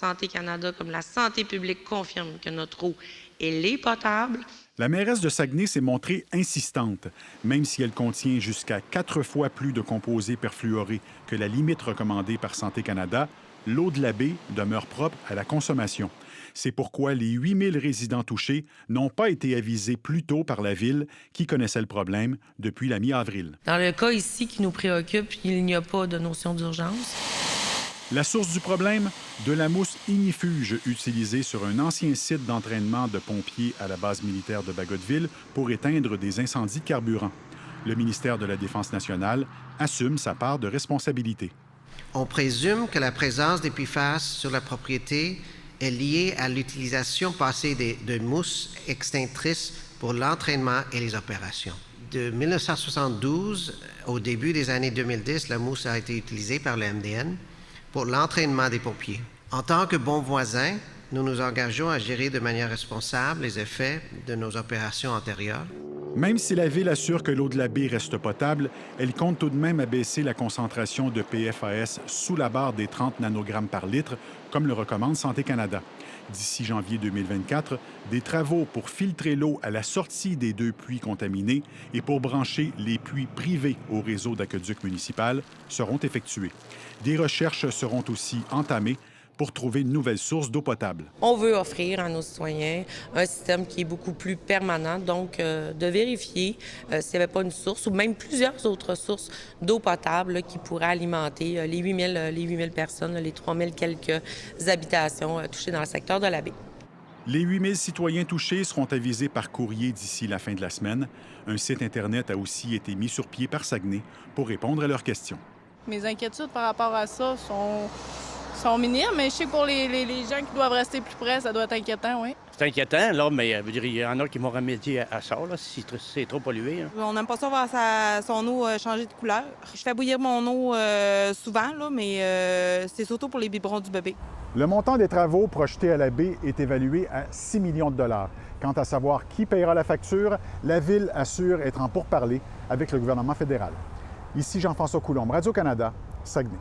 Santé Canada comme la santé publique confirment que notre eau, elle est potable. La mairesse de Saguenay s'est montrée insistante, même si elle contient jusqu'à 4 fois plus de composés perfluorés que la limite recommandée par Santé Canada. L'eau de la baie demeure propre à la consommation. C'est pourquoi les 8000 résidents touchés n'ont pas été avisés plus tôt par la Ville, qui connaissait le problème depuis la mi-avril. Dans le cas ici qui nous préoccupe, il n'y a pas de notion d'urgence. La source du problème? De la mousse ignifuge utilisée sur un ancien site d'entraînement de pompiers à la base militaire de Bagotville pour éteindre des incendies de carburant. Le ministère de la Défense nationale assume sa part de responsabilité. On présume que la présence des PFAS sur la propriété est liée à l'utilisation passée de mousses extinctrices pour l'entraînement et les opérations. De 1972 au début des années 2010, la mousse a été utilisée par le MDN pour l'entraînement des pompiers. En tant que bons voisins, nous nous engageons à gérer de manière responsable les effets de nos opérations antérieures. Même si la Ville assure que l'eau de la baie reste potable, elle compte tout de même abaisser la concentration de PFAS sous la barre des 30 nanogrammes par litre, comme le recommande Santé Canada. D'ici janvier 2024, des travaux pour filtrer l'eau à la sortie des 2 puits contaminés et pour brancher les puits privés au réseau d'aqueduc municipal seront effectués. Des recherches seront aussi entamées pour trouver une nouvelle source d'eau potable. On veut offrir à nos citoyens un système qui est beaucoup plus permanent, donc de vérifier s'il n'y avait pas une source ou même plusieurs autres sources d'eau potable là, qui pourraient alimenter les 8000 personnes, les 3000 quelques habitations touchées dans le secteur de la baie. Les 8000 citoyens touchés seront avisés par courrier d'ici la fin de la semaine. Un site Internet a aussi été mis sur pied par Saguenay pour répondre à leurs questions. Mes inquiétudes par rapport à ça sont minimes, mais je sais que pour les gens qui doivent rester plus près, ça doit être inquiétant, oui. C'est inquiétant, là, mais il y en a qui vont remédier à ça, là, si c'est trop pollué. Hein. On n'aime pas ça voir son eau changer de couleur. Je fais bouillir mon eau souvent, là, mais c'est surtout pour les biberons du bébé. Le montant des travaux projetés à la baie est évalué à 6 millions de dollars. Quant à savoir qui paiera la facture, la Ville assure être en pourparlers avec le gouvernement fédéral. Ici Jean-François Coulombe, Radio-Canada, Saguenay.